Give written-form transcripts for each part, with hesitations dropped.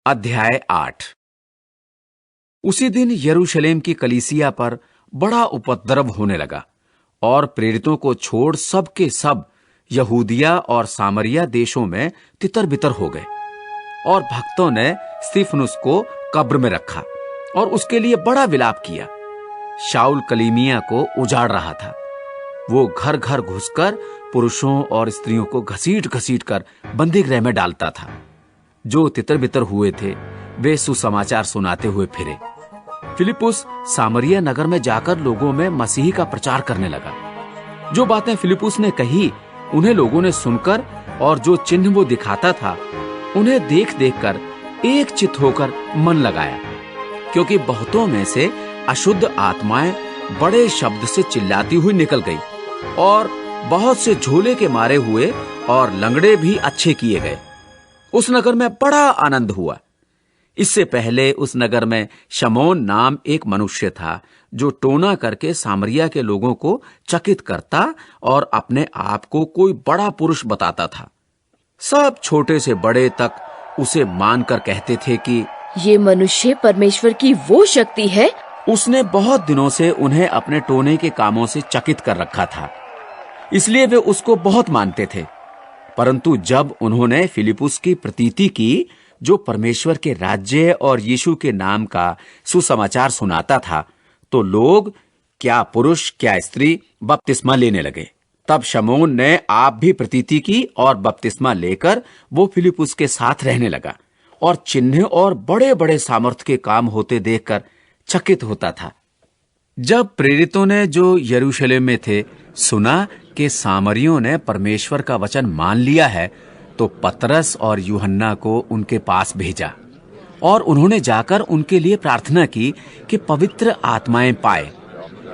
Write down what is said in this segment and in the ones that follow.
अध्याय 8। उसी दिन यरूशलेम की कलीसिया पर बड़ा उपद्रव होने लगा और प्रेरितों को छोड़ सब के सब यहूदिया और सामरिया देशों में तितर-बितर हो गए। और भक्तों ने स्तिफनुस को कब्र में रखा और उसके लिए बड़ा विलाप किया। शाऊल कलीमिया को उजाड़ रहा था। वो घर घर घुसकर पुरुषों और स्त्रियों को घसीट-घसीट कर बंदीगृह में डालता था। जो तितर-बितर हुए थे वे सुसमाचार सुनाते हुए फिरे। फिलिपुस सामरिया नगर में जाकर लोगों में मसीह का प्रचार करने लगा। जो बातें फिलिपुस ने कही उन्हें लोगों ने सुनकर और जो चिन्ह वो दिखाता था उन्हें देख-देख कर एक चित्त होकर मन लगाया, क्योंकि बहुतों में से अशुद्ध आत्माएं बड़े शब्द से चिल्लाती हुई निकल गई और बहुत से झोले के मारे हुए और लंगड़े भी अच्छे किए गए। उस नगर में बड़ा आनंद हुआ। इससे पहले उस नगर में शमौन नाम एक मनुष्य था जो टोना करके सामरिया के लोगों को चकित करता और अपने आप को कोई बड़ा पुरुष बताता था। सब छोटे से बड़े तक उसे मानकर कहते थे कि ये मनुष्य परमेश्वर की वो शक्ति है। उसने बहुत दिनों से उन्हें अपने टोने के कामों से चकित कर रखा था, इसलिए वे उसको बहुत मानते थे। परंतु जब उन्होंने फिलिपुस की प्रतीति की, जो परमेश्वर के राज्य और यीशु के नाम का सुसमाचार सुनाता था, तो लोग क्या पुरुष क्या स्त्री बपतिस्मा लेने लगे। तब शमौन ने आप भी प्रतीति की और बपतिस्मा लेकर वो फिलिपुस के साथ रहने लगा और चिन्ह और बड़े-बड़े सामर्थ के काम होते देखकर चकित होता था। जब प्रेरितों ने जो यरूशलेम में थे सुना कि सामरियों ने परमेश्वर का वचन मान लिया है, तो पतरस और यूहन्ना को उनके पास भेजा और उन्होंने जाकर उनके लिए प्रार्थना की कि पवित्र आत्माएं पाए,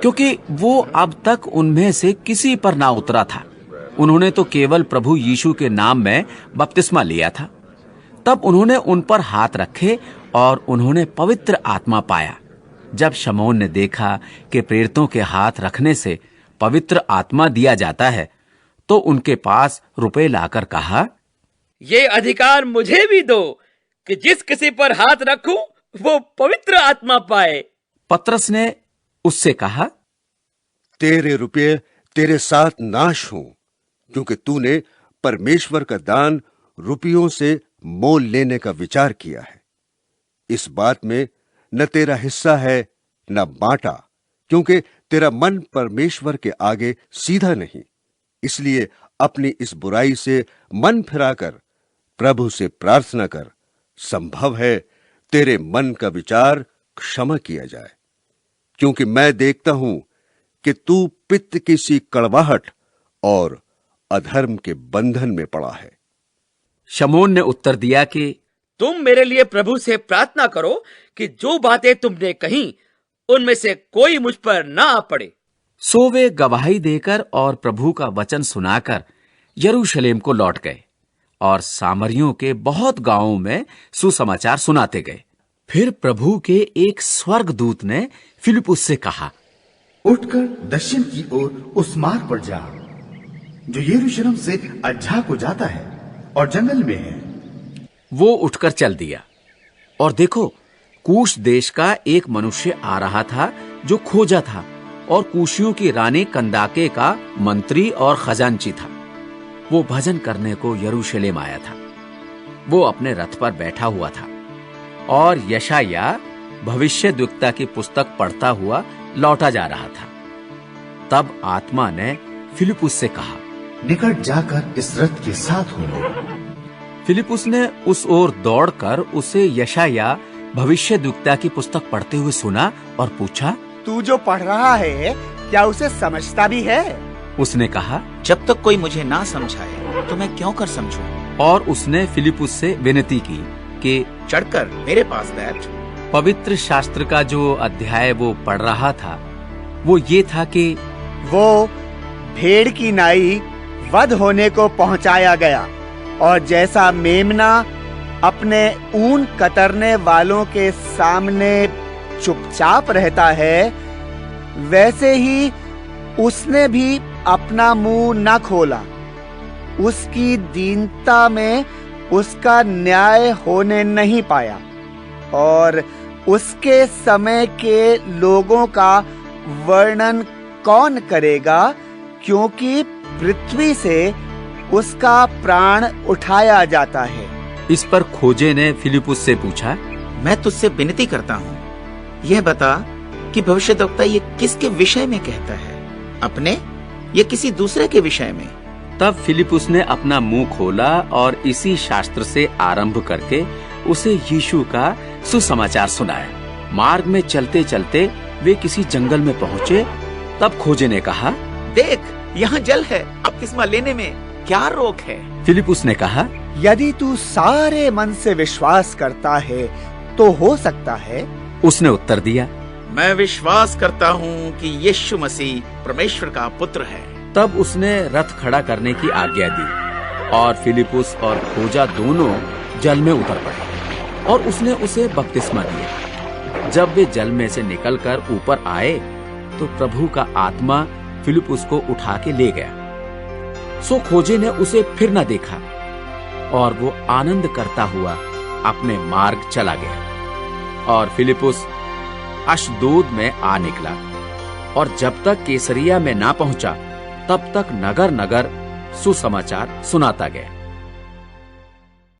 क्योंकि वो अब तक उनमें से किसी पर ना उतरा था। उन्होंने तो केवल प्रभु यीशु के नाम में बपतिस्मा लिया था। तब उन्होंने उन पर हाथ रखे और उन्होंने पवित्र आत्मा पाया। जब शमौन ने देखा कि प्रेरितों के हाथ रखने से पवित्र आत्मा दिया जाता है, तो उनके पास रुपए लाकर कहा, ये अधिकार मुझे भी दो कि जिस किसी पर हाथ रखूं वो पवित्र आत्मा पाए। पतरस ने उससे कहा, तेरे रुपये तेरे साथ नाश हों, क्योंकि तूने परमेश्वर का दान रुपयों से मोल लेने का विचार किया है। इस बात में न तेरा हिस्सा है न बांटा, क्योंकि तेरा मन परमेश्वर के आगे सीधा नहीं। इसलिए अपनी इस बुराई से मन फिराकर प्रभु से प्रार्थना कर, संभव है तेरे मन का विचार क्षमा किया जाए, क्योंकि मैं देखता हूं कि तू पित्त की सी कड़वाहट और अधर्म के बंधन में पड़ा है। शमौन ने उत्तर दिया कि तुम मेरे लिए प्रभु से प्रार्थना करो कि जो बातें तुमने कही उनमें से कोई मुझ पर ना आ पड़े। सो वे गवाही देकर और प्रभु का वचन सुनाकर यरूशलेम को लौट गए और सामरियों के बहुत गांवों में सुसमाचार सुनाते गए। फिर प्रभु के एक स्वर्गदूत ने फिलिपुस से कहा, उठकर दक्षिण की ओर उस मार्ग पर जा जो यरूशलेम से अज्जा को जाता है और जंगल में है। वो उठकर चल दिया और देखो, कूश देश का एक मनुष्य आ रहा था जो खोजा था और कूशियों की रानी कंदाके का मंत्री और खजांची था। वो भजन करने को यरूशलेम आया था। वो अपने रथ पर बैठा हुआ था और यशाया भविष्यद्वक्ता की पुस्तक पढ़ता हुआ लौटा जा रहा था। तब आत्मा ने फिलिपुस से कहा, निकट जाकर इस रथ के साथ हो। फिलिपुस ने उस ओर दौड़कर उसे यशाया भविष्यद्वक्ता की पुस्तक पढ़ते हुए सुना और पूछा, तू जो पढ़ रहा है क्या उसे समझता भी है? उसने कहा, जब तक कोई मुझे ना समझाए तो मैं क्यों कर समझूं? और उसने फिलिपुस से विनती की कि चढ़कर मेरे पास बैठ। पवित्र शास्त्र का जो अध्याय वो पढ़ रहा था वो ये था कि वो भेड़ की नाई वध होने को पहुंचाया गया और जैसा मेमना अपने ऊन कतरने वालों के सामने चुपचाप रहता है, वैसे ही उसने भी अपना मुंह न खोला। उसकी दीनता में उसका न्याय होने नहीं पाया और उसके समय के लोगों का वर्णन कौन करेगा, क्योंकि पृथ्वी से उसका प्राण उठाया जाता है। इस पर खोजे ने फिलिपुस से पूछा, मैं तुझसे विनती करता हूँ, यह बता कि भविष्यद्वक्ता ये किसके विषय में कहता है, अपने या किसी दूसरे के विषय में? तब फिलिपुस ने अपना मुंह खोला और इसी शास्त्र से आरंभ करके उसे यीशु का सुसमाचार सुनाया। मार्ग में चलते चलते वे किसी जंगल में पहुँचे। तब खोजे ने कहा, देख, यहाँ जल है, बपतिस्मा लेने में क्या रोक है? फिलिपुस ने कहा, यदि तू सारे मन से विश्वास करता है तो हो सकता है। उसने उत्तर दिया, मैं विश्वास करता हूँ कि यीशु मसीह परमेश्वर का पुत्र है। तब उसने रथ खड़ा करने की आज्ञा दी और फिलिपुस और खोजा दोनों जल में उतर पड़े और उसने उसे बपतिस्मा दिया। जब वे जल में से निकलकर ऊपर आए तो प्रभु का आत्मा फिलिपुस को उठा के ले गया। सो खोजे ने उसे फिर न देखा और वो आनंद करता हुआ अपने मार्ग चला गया। और फिलिपुस अशदोद में आ निकला और जब तक कैसरिया में ना पहुंचा तब तक नगर नगर सुसमाचार सुनाता गया।